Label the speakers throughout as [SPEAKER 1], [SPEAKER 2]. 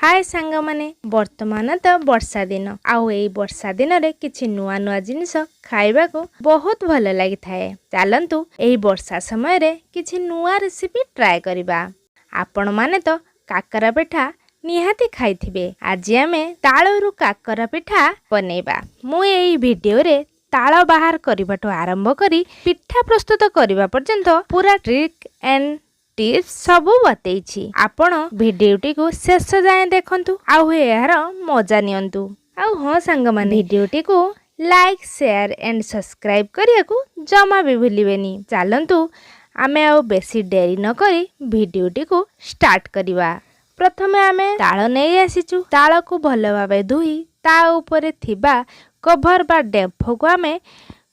[SPEAKER 1] हाय सांग माने वर्तमान तो वर्षा दिन आउ एई वर्षा दिन रे किछि नुआ नुआ जिनिस खाइबा को बहुत भल लागि थाए। चलंतु एई वर्षा समय रे किछि नुआ रेसिपी ट्राई करिबा। आपण माने तो काकरा पिठा निहाती खाइथिबे। आज आमे ताळरू काकरा पिठा बनेबा। मु एई वीडियो रे ताळ बाहर करिबाटो आरंभ करी पिठा प्रस्तुत करिबा पर्यंत पूरा ट्रिक एंड टिप्स सबू बतैछि। आपण वीडियोटी को शेष जाए देखंतु आउ यार मजा नियंतु। आउ हाँ सांग माने वीडियोटी को लाइक शेयर एंड सब्सक्राइब करिया को जमा भी भूलिबेनी। चलंतु आमे आउ बेसी देरी न करी वीडियोटी को स्टार्ट करिवा। प्रथमे आमे ताळ नै आसीचु। ताळ को भल भाबे धुई ता ऊपर थिबा कवर बा डेम्फो को आमे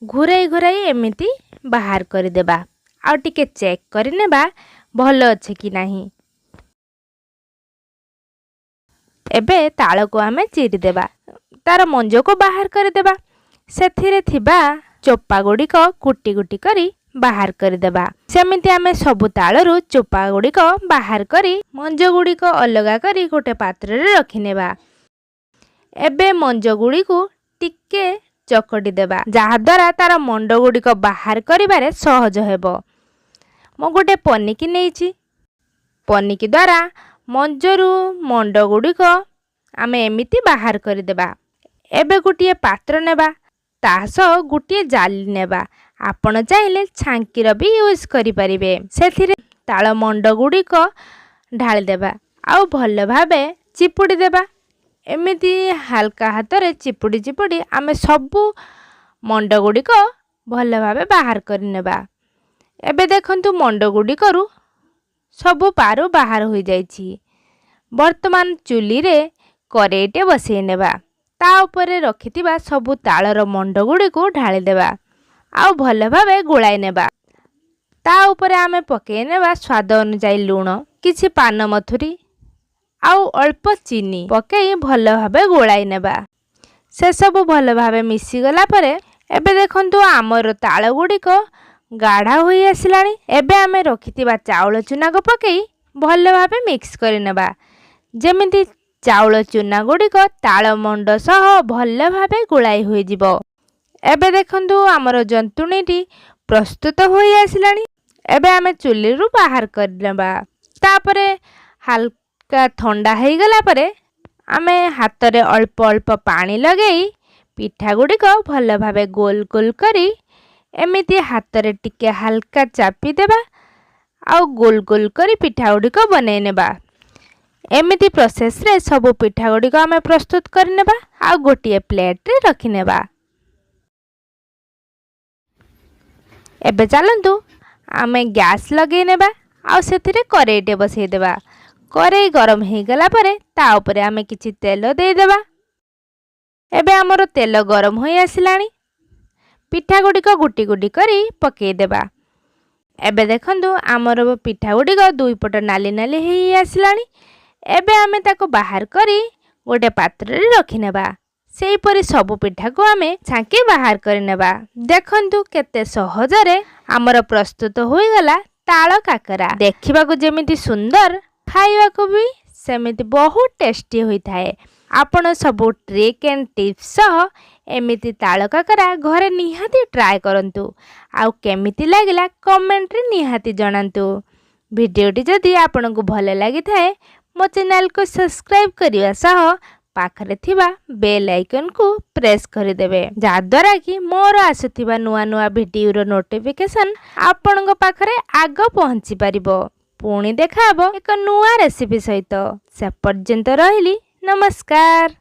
[SPEAKER 1] घुराई घुराई एमिति बाहर करि देबा। आउ टिके चेक करि नेबा भल अच्छे कि नहीं। एबे ताळ को आमे चिरी देबा। तार मंजो को बाहर कर देबा। सेथिरे थिबा चोपा गुडी को कुटी कुटी करी बाहर कर देबा। सेमिति आमे सबु ताळरू चोपा गुडी को बाहर करी मंजो गुडी को अलगा करी गोटे पात्र रे रखि नेबा। एबे मंजो गुडी को टिके चकटी देबा जहा द्वारा तार मंडो गुडी को बाहर करिबारे सहज हेबो। मो गोटे पनिकी नहीं पनिकी द्वारा मंजरू मंड गुड़िक आम एमती बाहर करदेबा। एबे गोटे पात्र नेबा तास गोटे जाली नेबा। आपण चाहिले छांकीर भी यूज करि परिबे। सेथिरे ताळ मंड गुड़िक ढाली देबा आउ भल भाबे चिपुड़ी देबा। एमिति हल्का हाथ रे चिपुड़ी चिपुड़ी आमे सबु मंड गुड़िक भल भाबे बाहर कर नेबा। एबे देखंतु मंड गुडी करू सबु पारू बाहर हो जाइछि। वर्तमान चुली रे करेईटे बसई नेबा। ता ऊपर रखिथिबा सबु ताळर मंड गुडी को ढाली देबा आउ भल भाबे गोळाई नेबा। ता ऊपर आमे पकेई नेबा स्वाद अनुसार लूण, किछि पान मथुरी आउ अल्प चीनी पकेई भल भाबे गोळाई नेबा। से सबु भल भाबे मिसी गला परे एबे देखंतु आमर ताळ गुडी को गाढ़ा हुई आसिलानी। एबे आमे रखिथिबा चाउल चूना को पकेई भल भाबे मिक्स करि नेबा। जेमिति चाउल चूना गुडी को ताळ मंड सह भल भाबे गोळाई होई जिवो। एबे देखंतु हमर जंतुणीटी प्रस्तुत होई आसिलानी। एबे आमे चुली रु बाहर कर नेबा। तापरे हल्का ठंडा हेई गला परे आमे हाथ रे अल्प अल्प पानी लगेई पिठा गुडी को भल भाबे गोल गोल करी एमिति हाथ रे टिके हल्का चापी देबा आउ गोल गोल करी पिठा गुडी को बनै नेबा। एमिति प्रोसेस रे सबु पिठा गुडी को आमे प्रस्तुत कर नेबा आउ गोटिए प्लेट रे रखि नेबा। एबे चलंतु आमे गैस लगे नेबा आउ सेथिरे करेईटे बसई देबा। करेई गरम हे गला परे ता ऊपर आमे किछि तेल दे देबा। एबे हमर तेल गरम होई आसिलानी। पिठा गुडी को गुटी गुटी करी पकेई देबा। एबे देखंतु आमर पिठा गुडी को दुई पट नाली नाली हेई आसिलानी। एबे आमे ताको बाहर करी गोटे पात्र रे रखि नेबा। सेही परी सबु पिठा को आमे छांकी बाहर कर नेबा। देखंतु केते सहज रे आमर प्रस्तुत होई गला ताळ काकरा। देखिबा को जेमिति सुंदर खाइबा को भी सेमिति बहुत टेस्टी होई थाए। आपण सबु ट्रिक एंड टिप्स सह एमिति ताळ काकरा घरे निहाती ट्राई करंतु आउ केमिति लागिला कमेंट रे निहाती जणांतु। वीडियोटी जदि आपन को भले लागि थाए मो चैनल को सब्सक्राइब करिवा सह पाखरे थिबा बेल आइकन को प्रेस करि देबे जा द्वारा कि मोर आसुथिबा नुआ नुआ वीडियो रो नोटिफिकेशन आपन को पाखरे आगो पहुंची परिबो। पुणी देखाबो एक नुआ रेसिपी सहित। से पर्यंत रहिली नमस्कार।